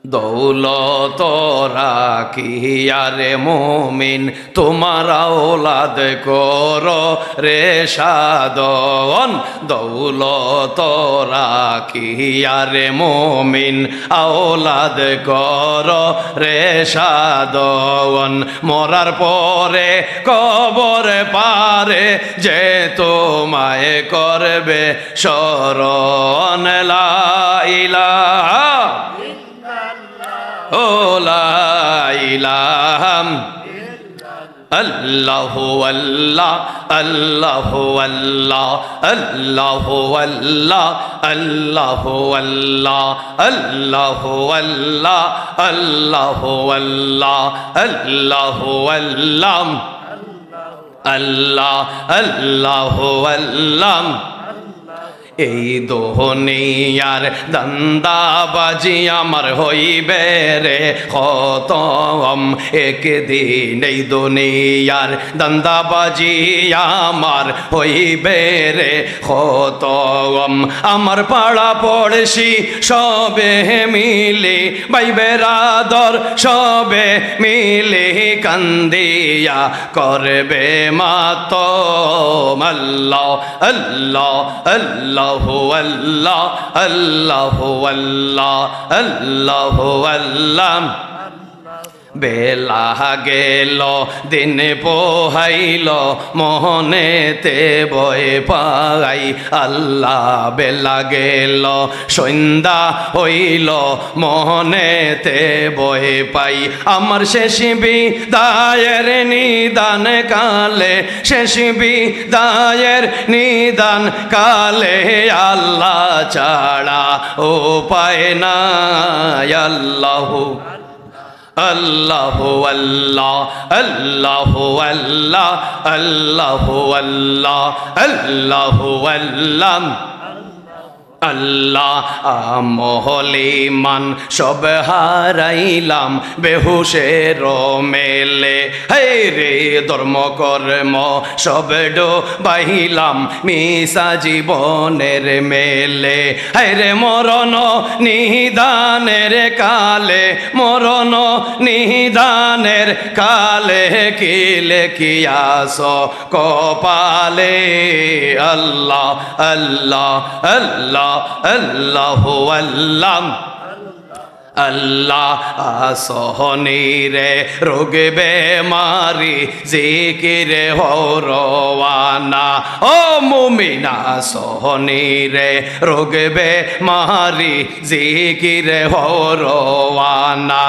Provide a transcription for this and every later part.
দৌলত রাখিয়ারে মুমিন তোমার আওলাদ কর রে সাধন। দৌলত রাখিয়ারে মুমিন আওলাদ কর রে সাধন। মরার পরে কবর পারে যে তোমায় করবে শরণ। লা ইলাহা ও লা ইলাহা আল্লাহু আল্লাহ আল্লাহু আল্লাহ আল্লাহু আল্লাহ আল্লাহু আল্লাহ আল্লাহু আল্লাহ আল্লাহু আল্লাহ আল্লাহু আল্লাহ আল্লাহ আল্লাহু আল্লাহ। এই দুনিয়ার দান্দাবাজি আমার হইবে রে খতম একদিন। এই দুনিয়ার দান্দাবাজি আমার হইবে রে খতম। আমার পাড়া পড়শি সবে মিলে ভাই বেরাদর সবে মিলে কান্দিয়া করবে মাতম। আল্লাহ আল্লাহ আল্লাহ আল্লাহ আল্লাহু আল্লাহ আল্লাহু আল্লাহ। বেলা গেল দিন পোহাইল মোহনেতে বয় পাই আল্লাহ। বেলা গেল সন্ধ্যা হইল মোহনেতে বয় পাই। আমার শেষ বিদায়ের নিদান কালে শেষ বিদায়ের নিদান কালে আল্লাহ ছাড়া উপায় নাই। আল্লাহু আল্লাহু আল্লাহ আল্লাহু আল্লাহ আল্লাহু আল্লাহ আল্লাহু আল্লাহ আল্লাহ। আমহলিমান সব হারাইলাম বেহুশের মেলে। হে রে ধর্ম কর্ম সব ডুবাইলাম মিশা জীবনের মেলে। হে রে মরণ নিদানের কালে মরণ নিদানের কালে কি লেখিয়াছ কপালে। আল্লাহ আল্লাহ আল্লাহ আল্লাহু আল্লাহ আল্লাহ। আসহনি রে রোগ বেমারি জিকিরে হরওয়ানা। ও মুমিনা সহনি রে রোগ বেমারি জিকিরে হরওয়ানা।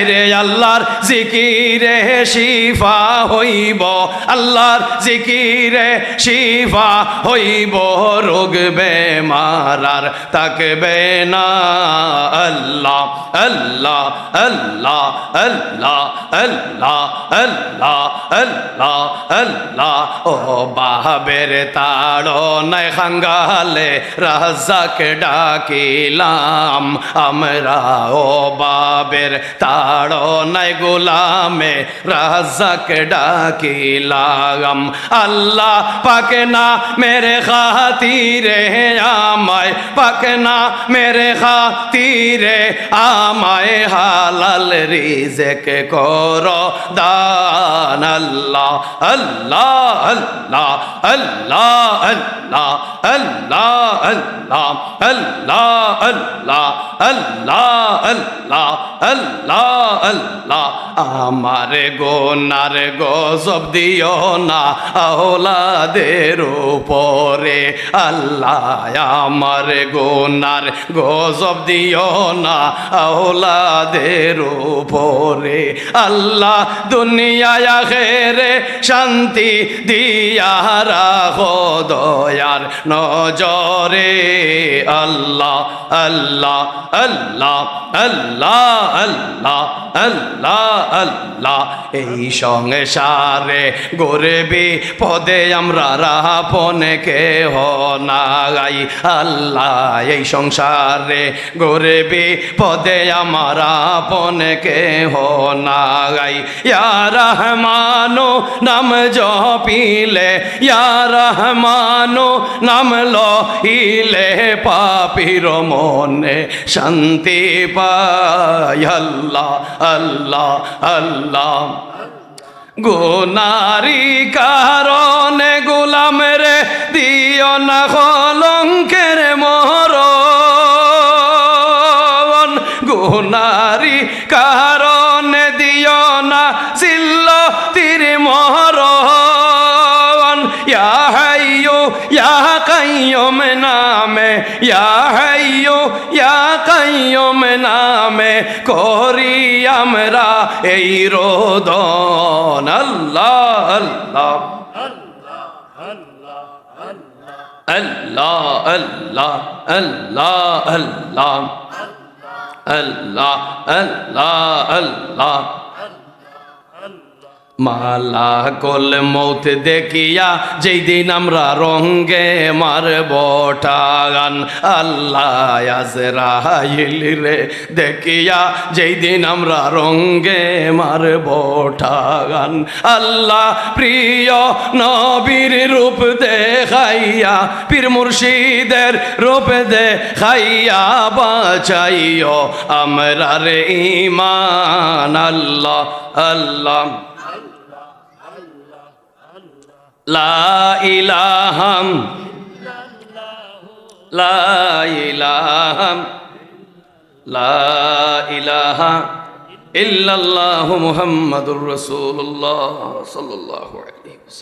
রে আল্লাহর জিকিরে শিফা হইব আল্লাহর জিকিরে শিফা হইব। রোগ বেমারার তাকবে না। আল্লাহ আল্লাহ আল্লাহ আল্লাহ আল্লাহ আল্লাহ আল্লাহ আল্লাহ। ও বাহাবের তাড়নায় খাঙ্গালে রাজাকে ডাকিলাম আমরা। ও বাবের তাড়নায় গোলামে রাজাকে ডাকিলাম। আল্লাহ পাকে না মেরে খাতিরে আমায় পাকে না মেরে খাতিরে আমায় হালাল রিজেক কর দান। আল্লাহ আল্লাহ আল্লাহ আল্লাহ আল্লাহ আল্লাহ আল্লাহ আল্লাহ আল্লাহ আল্লাহ আল্লাহ আল্লাহ আল্লাহ। আমার গোনার গজব দিও না আওলাদের উপরে আল্লাহ। আমার গোনার গজব দিও না আওলাদের উপরে আল্লাহ। দুনিয়ায় আখিরে শান্তি দিয়া রাখো দয়ার নজরে। আল্লাহ আল্লাহ আল্লাহ আল্লাহ আল্লাহ আল্লাহ আল্লাহ এই সংসারে গরিবি পদে আমরা রাপনে কেহ নাই আল্লাহ এই সংসারে গরিবি পদে আমার আপনে কেহ নাই ইয়া রহমানো নাম জপিলে ইয়া রহমানো নাম লইলে পাপির মনে শান্তি পায় আল্লাহ আল্লাহ আল্লাহ গুনারি কারণে গোলাম রে দিও না কলঙ্কের মরণ গুনারি কারণে দিও না সিল্লতির মরণ ইয়া হাইয়ু ইয়া কাইয়ুম নামে ইয়া হাইয়ু ইয়া কাইয়ুম নামে করি আমরা এই রোদন আল্লাহ আল্লাহ আল্লাহ আল্লাহ আল্লাহ আল্লাহ আল্লাহ আল্লাহ আল্লাহ মালা কল মৌত দেখিয়া যেই দিন আমরা রঙ্গে মারব টাগান আল্লাহ আজরাইল রে দেখিয়া যেই দিন আমরা রঙ্গে মারব টাগান আল্লাহ প্রিয় নবীর রূপ দেখাইয়া পীর মুর্শিদের রূপ দেখাইয়া বাঁচাইও আমরা রে ঈমান আল্লাহ আল্লাহ লা ইলাহা লা ইলাহা লা ইলাহা ইল্লাল্লাহু মুহাম্মাদুর রাসূলুল্লাহ সাল্লাল্লাহু আলাইহি ওয়াসাল্লাম।